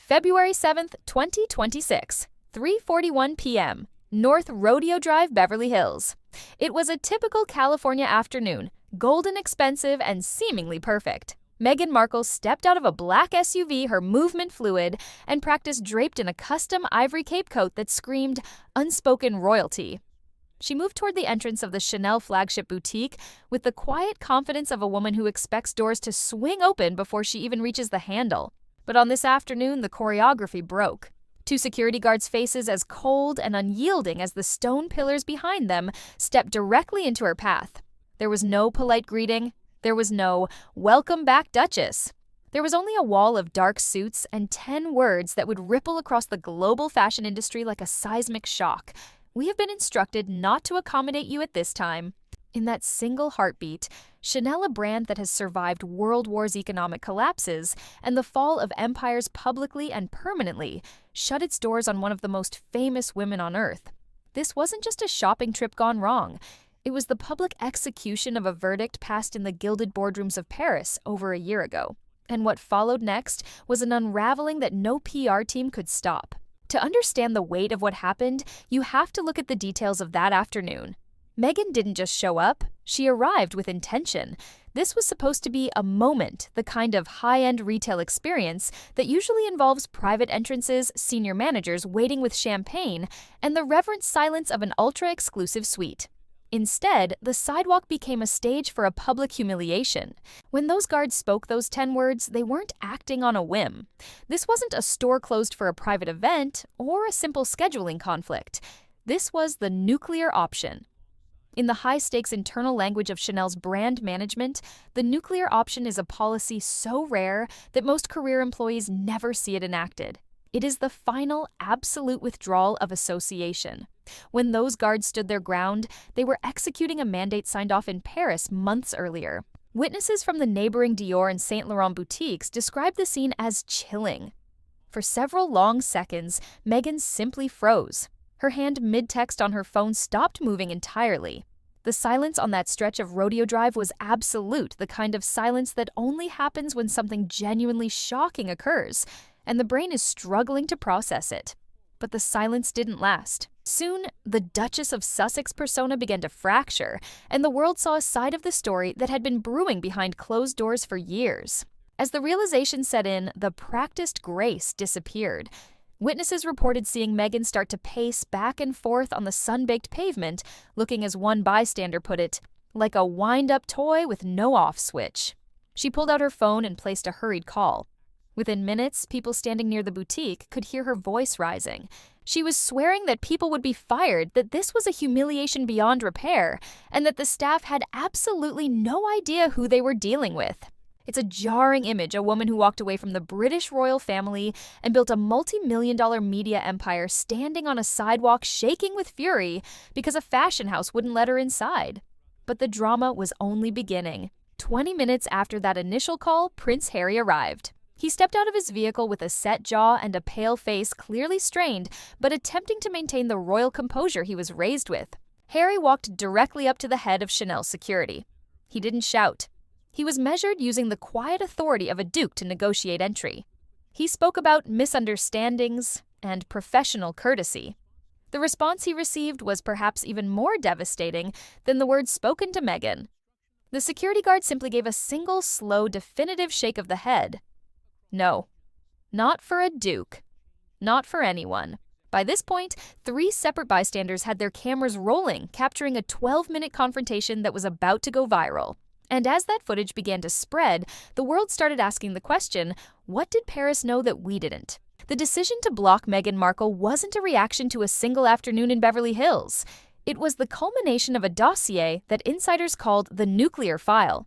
February 7th, 2026, 3:41 p.m., North Rodeo Drive, Beverly Hills. It was a typical California afternoon, golden expensive and seemingly perfect. Meghan Markle stepped out of a black SUV, her movement fluid, and practiced draped in a custom ivory cape coat that screamed unspoken royalty. She moved toward the entrance of the Chanel flagship boutique with the quiet confidence of a woman who expects doors to swing open before she even reaches the handle. But on this afternoon, the choreography broke. Two security guards' faces as cold and unyielding as the stone pillars behind them stepped directly into her path. There was no polite greeting. There was no "Welcome back, Duchess." There was only a wall of dark suits and 10 words that would ripple across the global fashion industry like a seismic shock. "We have been instructed not to accommodate you at this time." In that single heartbeat, Chanel, a brand that has survived World War's economic collapses and the fall of empires publicly and permanently, shut its doors on one of the most famous women on earth. This wasn't just a shopping trip gone wrong. It was the public execution of a verdict passed in the gilded boardrooms of Paris over a year ago. And what followed next was an unraveling that no PR team could stop. To understand the weight of what happened, you have to look at the details of that afternoon. Meghan didn't just show up, she arrived with intention. This was supposed to be a moment, the kind of high-end retail experience that usually involves private entrances, senior managers waiting with champagne, and the reverent silence of an ultra-exclusive suite. Instead, the sidewalk became a stage for a public humiliation. When those guards spoke those 10 words, they weren't acting on a whim. This wasn't a store closed for a private event or a simple scheduling conflict. This was the nuclear option. In the high-stakes internal language of Chanel's brand management, the nuclear option is a policy so rare that most career employees never see it enacted. It is the final, absolute withdrawal of association. When those guards stood their ground, they were executing a mandate signed off in Paris months earlier. Witnesses from the neighboring Dior and Saint Laurent boutiques described the scene as chilling. For several long seconds, Meghan simply froze. Her hand mid-text on her phone stopped moving entirely. The silence on that stretch of Rodeo Drive was absolute, the kind of silence that only happens when something genuinely shocking occurs, and the brain is struggling to process it. But the silence didn't last. Soon, the Duchess of Sussex persona began to fracture, and the world saw a side of the story that had been brewing behind closed doors for years. As the realization set in, the practiced grace disappeared. Witnesses reported seeing Meghan start to pace back and forth on the sun-baked pavement, looking, as one bystander put it, like a wind-up toy with no off switch. She pulled out her phone and placed a hurried call. Within minutes, people standing near the boutique could hear her voice rising. She was swearing that people would be fired, that this was a humiliation beyond repair, and that the staff had absolutely no idea who they were dealing with. It's a jarring image, a woman who walked away from the British royal family and built a multi-million-dollar media empire standing on a sidewalk shaking with fury because a fashion house wouldn't let her inside. But the drama was only beginning. 20 minutes after that initial call, Prince Harry arrived. He stepped out of his vehicle with a set jaw and a pale face, clearly strained, but attempting to maintain the royal composure he was raised with. Harry walked directly up to the head of Chanel security. He didn't shout. He was measured using the quiet authority of a duke to negotiate entry. He spoke about misunderstandings and professional courtesy. The response he received was perhaps even more devastating than the words spoken to Meghan. The security guard simply gave a single, slow, definitive shake of the head. No, not for a duke. Not for anyone. By this point, 3 separate bystanders had their cameras rolling, capturing a 12-minute confrontation that was about to go viral. And as that footage began to spread, the world started asking the question, what did Paris know that we didn't? The decision to block Meghan Markle wasn't a reaction to a single afternoon in Beverly Hills. It was the culmination of a dossier that insiders called the nuclear file.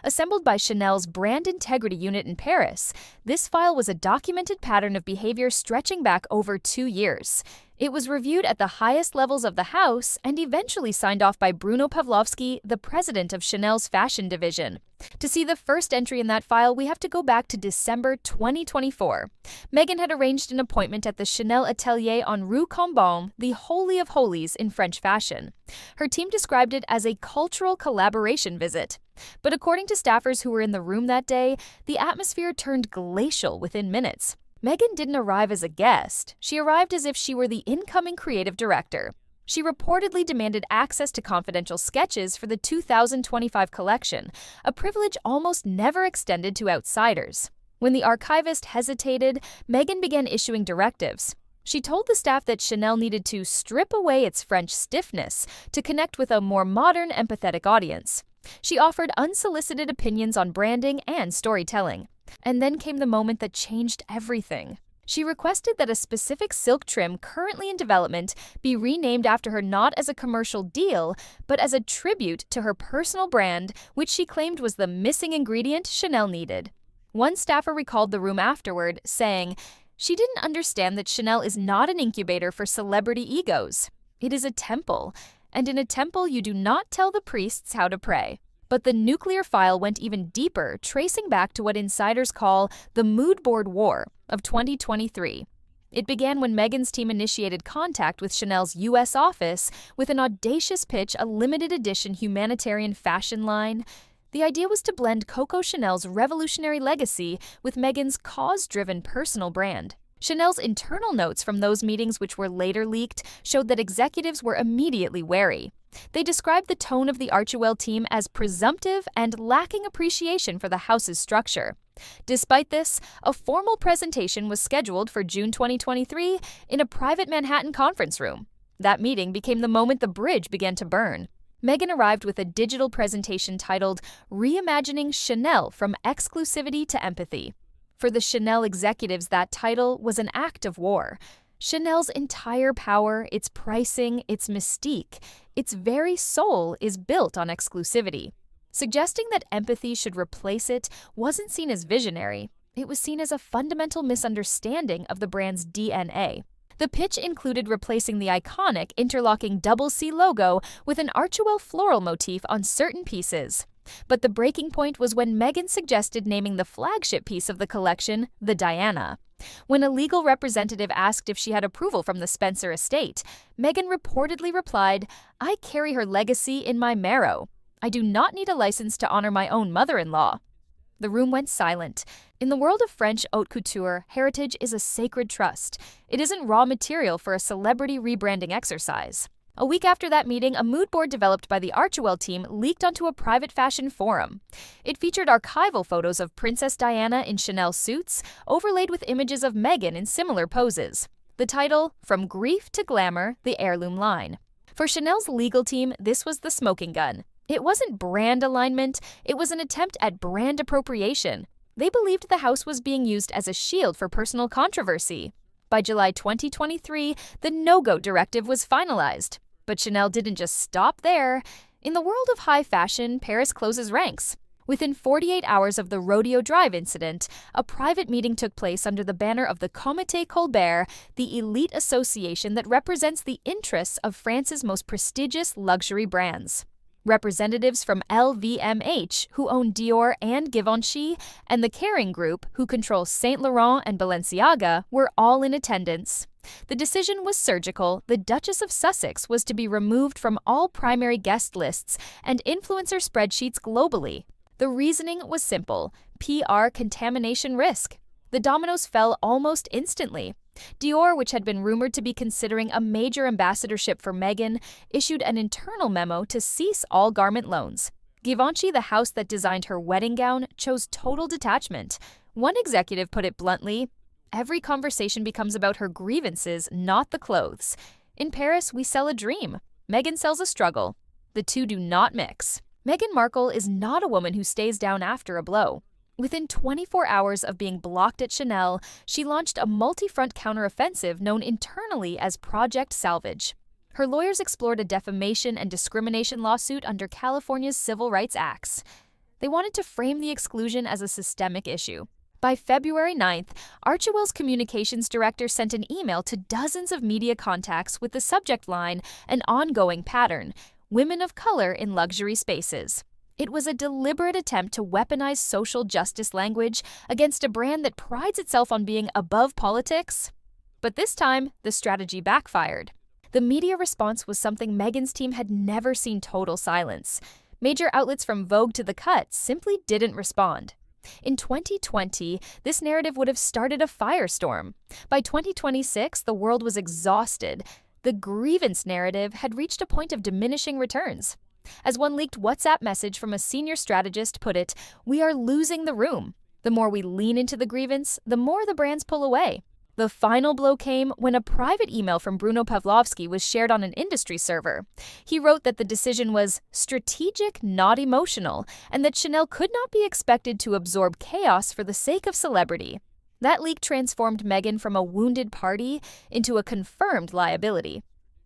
Assembled by Chanel's brand integrity unit in Paris, this file was a documented pattern of behavior stretching back over 2 years. It was reviewed at the highest levels of the house and eventually signed off by Bruno Pavlovsky, the president of Chanel's fashion division. To see the first entry in that file, we have to go back to December 2024. Meghan had arranged an appointment at the Chanel Atelier on Rue Cambon, the holy of holies in French fashion. Her team described it as a cultural collaboration visit. But according to staffers who were in the room that day, the atmosphere turned glacial within minutes. Meghan didn't arrive as a guest. She arrived as if she were the incoming creative director. She reportedly demanded access to confidential sketches for the 2025 collection, a privilege almost never extended to outsiders. When the archivist hesitated, Meghan began issuing directives. She told the staff that Chanel needed to strip away its French stiffness to connect with a more modern, empathetic audience. She offered unsolicited opinions on branding and storytelling. And then came the moment that changed everything. She requested that a specific silk trim currently in development be renamed after her not as a commercial deal, but as a tribute to her personal brand, which she claimed was the missing ingredient Chanel needed. One staffer recalled the room afterward, saying, "She didn't understand that Chanel is not an incubator for celebrity egos. It is a temple, and in a temple you do not tell the priests how to pray." But the nuclear file went even deeper, tracing back to what insiders call the Mood Board War of 2023. It began when Meghan's team initiated contact with Chanel's U.S. office with an audacious pitch, a limited edition humanitarian fashion line. The idea was to blend Coco Chanel's revolutionary legacy with Meghan's cause-driven personal brand. Chanel's internal notes from those meetings, which were later leaked, showed that executives were immediately wary. They described the tone of the Archewell team as presumptive and lacking appreciation for the house's structure. Despite this, a formal presentation was scheduled for June 2023 in a private Manhattan conference room. That meeting became the moment the bridge began to burn. Meghan arrived with a digital presentation titled Reimagining Chanel from Exclusivity to Empathy. For the Chanel executives, that title was an act of war. Chanel's entire power, its pricing, its mystique, its very soul is built on exclusivity. Suggesting that empathy should replace it wasn't seen as visionary. It was seen as a fundamental misunderstanding of the brand's DNA. The pitch included replacing the iconic interlocking double C logo with an Archewell floral motif on certain pieces. But the breaking point was when Meghan suggested naming the flagship piece of the collection the Diana. When a legal representative asked if she had approval from the Spencer estate, Meghan reportedly replied, "I carry her legacy in my marrow. I do not need a license to honor my own mother-in-law." The room went silent. In the world of French haute couture, heritage is a sacred trust. It isn't raw material for a celebrity rebranding exercise. A week after that meeting, a mood board developed by the Archewell team leaked onto a private fashion forum. It featured archival photos of Princess Diana in Chanel suits, overlaid with images of Meghan in similar poses. The title, From Grief to Glamour, the Heirloom Line. For Chanel's legal team, this was the smoking gun. It wasn't brand alignment, it was an attempt at brand appropriation. They believed the house was being used as a shield for personal controversy. By July 2023, the no-go directive was finalized. But Chanel didn't just stop there. In the world of high fashion, Paris closes ranks. Within 48 hours of the Rodeo Drive incident, a private meeting took place under the banner of the Comité Colbert, the elite association that represents the interests of France's most prestigious luxury brands. Representatives from LVMH, who own Dior and Givenchy, and the Kering Group, who control Saint Laurent and Balenciaga, were all in attendance. The decision was surgical. The Duchess of Sussex was to be removed from all primary guest lists and influencer spreadsheets globally. The reasoning was simple: PR contamination risk. The dominoes fell almost instantly. Dior, which had been rumored to be considering a major ambassadorship for Meghan, issued an internal memo to cease all garment loans. Givenchy, the house that designed her wedding gown, chose total detachment. One executive put it bluntly, "Every conversation becomes about her grievances, not the clothes. In Paris, we sell a dream. Meghan sells a struggle. The two do not mix." Meghan Markle is not a woman who stays down after a blow. Within 24 hours of being blocked at Chanel, she launched a multi-front counteroffensive known internally as Project Salvage. Her lawyers explored a defamation and discrimination lawsuit under California's Civil Rights Acts. They wanted to frame the exclusion as a systemic issue. By February 9th, Archewell's communications director sent an email to dozens of media contacts with the subject line, "An ongoing pattern, women of color in luxury spaces." It was a deliberate attempt to weaponize social justice language against a brand that prides itself on being above politics. But this time, the strategy backfired. The media response was something Meghan's team had never seen: total silence. Major outlets from Vogue to The Cut simply didn't respond. In 2020, this narrative would have started a firestorm. By 2026, the world was exhausted. The grievance narrative had reached a point of diminishing returns. As one leaked WhatsApp message from a senior strategist put it, "We are losing the room. The more we lean into the grievance, the more the brands pull away." The final blow came when a private email from Bruno Pavlovsky was shared on an industry server. He wrote that the decision was strategic, not emotional, and that Chanel could not be expected to absorb chaos for the sake of celebrity. That leak transformed Meghan from a wounded party into a confirmed liability.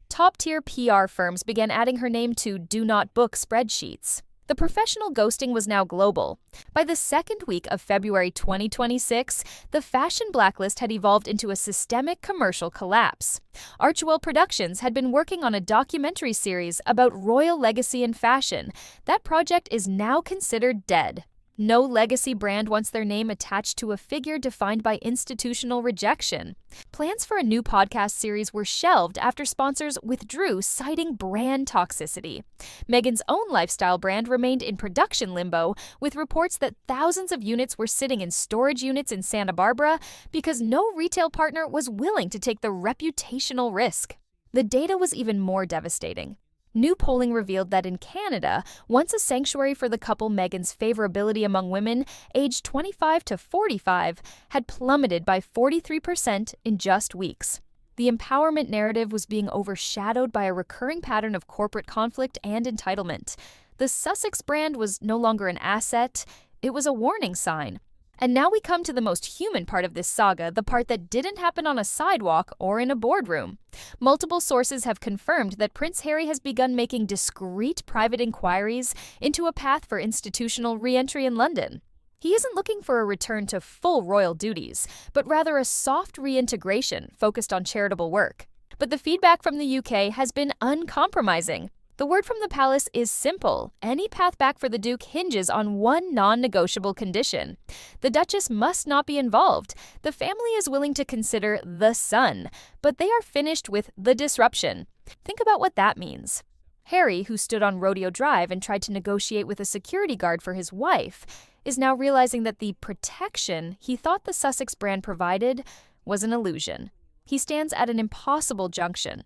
Top-tier PR firms began adding her name to do not book spreadsheets. The professional ghosting was now global. By the second week of February 2026, the fashion blacklist had evolved into a systemic commercial collapse. Archewell Productions had been working on a documentary series about royal legacy in fashion. That project is now considered dead. No legacy brand wants their name attached to a figure defined by institutional rejection. Plans for a new podcast series were shelved after sponsors withdrew, citing brand toxicity. Meghan's own lifestyle brand remained in production limbo, with reports that thousands of units were sitting in storage units in Santa Barbara because no retail partner was willing to take the reputational risk. The data was even more devastating. New polling revealed that in Canada, once a sanctuary for the couple, Meghan's favorability among women aged 25 to 45 had plummeted by 43% in just weeks. The empowerment narrative was being overshadowed by a recurring pattern of corporate conflict and entitlement. The Sussex brand was no longer an asset, it was a warning sign. And now we come to the most human part of this saga, the part that didn't happen on a sidewalk or in a boardroom. Multiple sources have confirmed that Prince Harry has begun making discreet private inquiries into a path for institutional re-entry in London. He isn't looking for a return to full royal duties, but rather a soft reintegration focused on charitable work. But the feedback from the UK has been uncompromising. The word from the palace is simple. Any path back for the Duke hinges on one non-negotiable condition. The Duchess must not be involved. The family is willing to consider the son, but they are finished with the disruption. Think about what that means. Harry, who stood on Rodeo Drive and tried to negotiate with a security guard for his wife, is now realizing that the protection he thought the Sussex brand provided was an illusion. He stands at an impossible junction.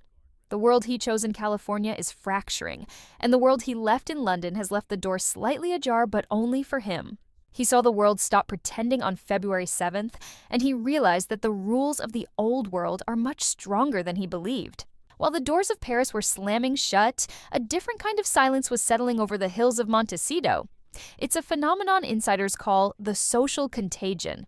The world he chose in California is fracturing, and the world he left in London has left the door slightly ajar, but only for him. He saw the world stop pretending on February 7th, and he realized that the rules of the old world are much stronger than he believed. While the doors of Paris were slamming shut, a different kind of silence was settling over the hills of Montecito. It's a phenomenon insiders call the social contagion.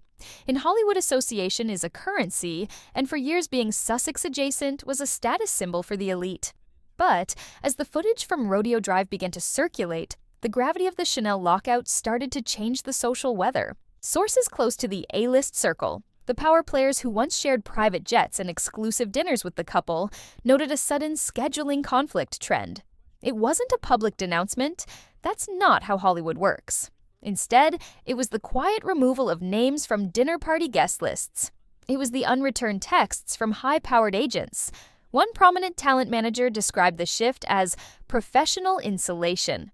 In Hollywood, association is a currency, and for years being Sussex adjacent was a status symbol for the elite. But as the footage from Rodeo Drive began to circulate, the gravity of the Chanel lockout started to change the social weather. Sources close to the A-list circle, the power players who once shared private jets and exclusive dinners with the couple, noted a sudden scheduling conflict trend. It wasn't a public denouncement. That's not how Hollywood works. Instead, it was the quiet removal of names from dinner party guest lists. It was the unreturned texts from high-powered agents. One prominent talent manager described the shift as professional insulation.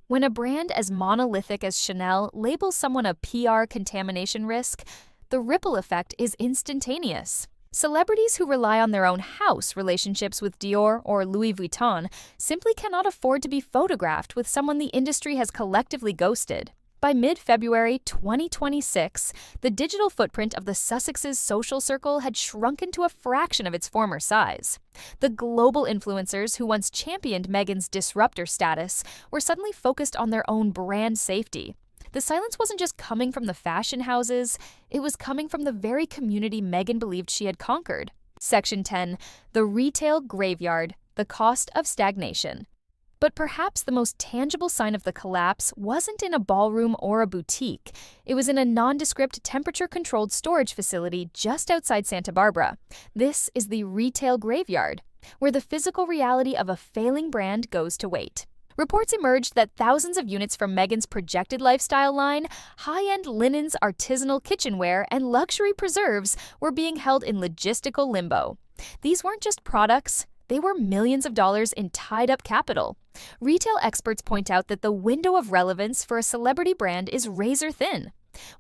When a brand as monolithic as Chanel labels someone a PR contamination risk, the ripple effect is instantaneous. Celebrities who rely on their own house relationships with Dior or Louis Vuitton simply cannot afford to be photographed with someone the industry has collectively ghosted. By mid-February 2026, the digital footprint of the Sussex's social circle had shrunken to a fraction of its former size. The global influencers who once championed Meghan's disruptor status were suddenly focused on their own brand safety. The silence wasn't just coming from the fashion houses, it was coming from the very community Meghan believed she had conquered. Section 10, the retail graveyard, the cost of stagnation. But perhaps the most tangible sign of the collapse wasn't in a ballroom or a boutique. It was in a nondescript, temperature-controlled storage facility just outside Santa Barbara. This is the retail graveyard, where the physical reality of a failing brand goes to wait. Reports emerged that thousands of units from Meghan's projected lifestyle line, high-end linens, artisanal kitchenware, and luxury preserves were being held in logistical limbo. These weren't just products, They were millions of dollars in tied-up capital. Retail experts point out that the window of relevance for a celebrity brand is razor thin.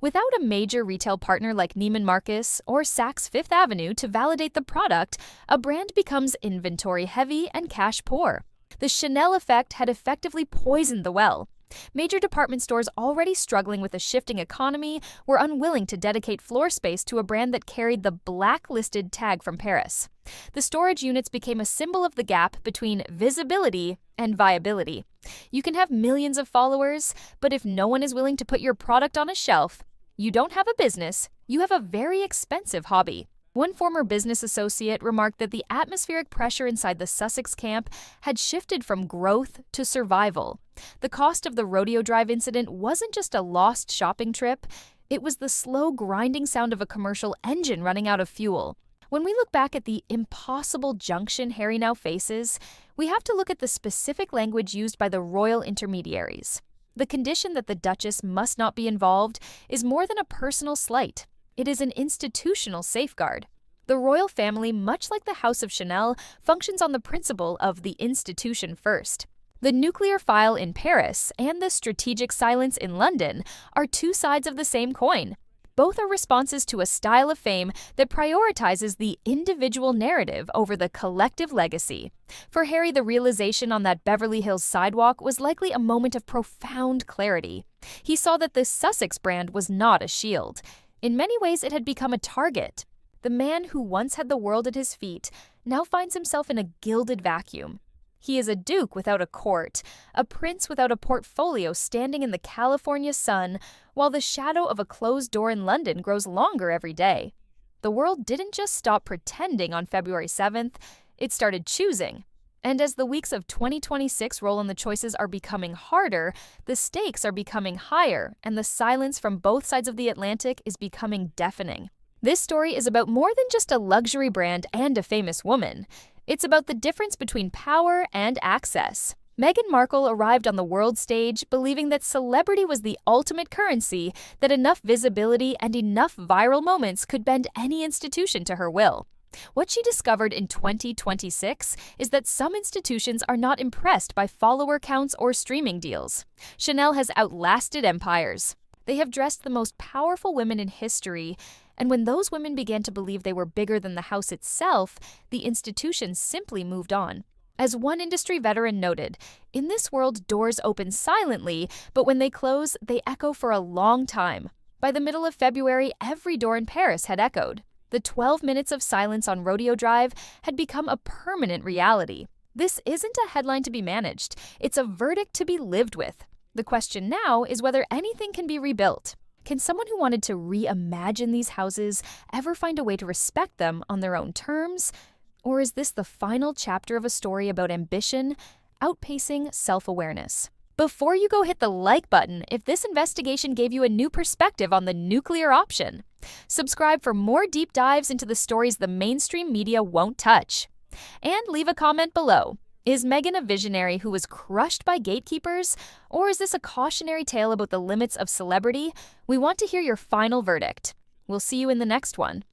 Without a major retail partner like Neiman Marcus or Saks Fifth Avenue to validate the product, a brand becomes inventory-heavy and cash-poor. The Chanel effect had effectively poisoned the well. Major department stores already struggling with a shifting economy were unwilling to dedicate floor space to a brand that carried the blacklisted tag from Paris. The storage units became a symbol of the gap between visibility and viability. You can have millions of followers, but if no one is willing to put your product on a shelf, you don't have a business, you have a very expensive hobby. One former business associate remarked that the atmospheric pressure inside the Sussex camp had shifted from growth to survival. The cost of the Rodeo Drive incident wasn't just a lost shopping trip, it was the slow grinding sound of a commercial engine running out of fuel. When we look back at the impossible junction Harry now faces, we have to look at the specific language used by the royal intermediaries. The condition that the Duchess must not be involved is more than a personal slight. It is an institutional safeguard. The royal family, much like the House of Chanel, functions on the principle of the institution first. The nuclear file in Paris and the strategic silence in London are two sides of the same coin. Both are responses to a style of fame that prioritizes the individual narrative over the collective legacy. For Harry, the realization on that Beverly Hills sidewalk was likely a moment of profound clarity. He saw that the Sussex brand was not a shield. In many ways, it had become a target. The man who once had the world at his feet now finds himself in a gilded vacuum. He is a duke without a court, a prince without a portfolio standing in the California sun, while the shadow of a closed door in London grows longer every day. The world didn't just stop pretending on February 7th, it started choosing. And as the weeks of 2026 roll on, the choices are becoming harder, the stakes are becoming higher, and the silence from both sides of the Atlantic is becoming deafening. This story is about more than just a luxury brand and a famous woman. It's about the difference between power and access. Meghan Markle arrived on the world stage believing that celebrity was the ultimate currency, that enough visibility and enough viral moments could bend any institution to her will. What she discovered in 2026 is that some institutions are not impressed by follower counts or streaming deals. Chanel has outlasted empires. They have dressed the most powerful women in history, and when those women began to believe they were bigger than the house itself, the institution simply moved on. As one industry veteran noted, in this world, doors open silently, but when they close, they echo for a long time. By the middle of February, every door in Paris had echoed. The 12 minutes of silence on Rodeo Drive had become a permanent reality. This isn't a headline to be managed. It's a verdict to be lived with. The question now is whether anything can be rebuilt. Can someone who wanted to reimagine these houses ever find a way to respect them on their own terms? Or is this the final chapter of a story about ambition outpacing self-awareness? Before you go hit the like button if this investigation gave you a new perspective on the nuclear option. Subscribe for more deep dives into the stories the mainstream media won't touch. And leave a comment below. Is Meghan a visionary who was crushed by gatekeepers? Or is this a cautionary tale about the limits of celebrity? We want to hear your final verdict. We'll see you in the next one.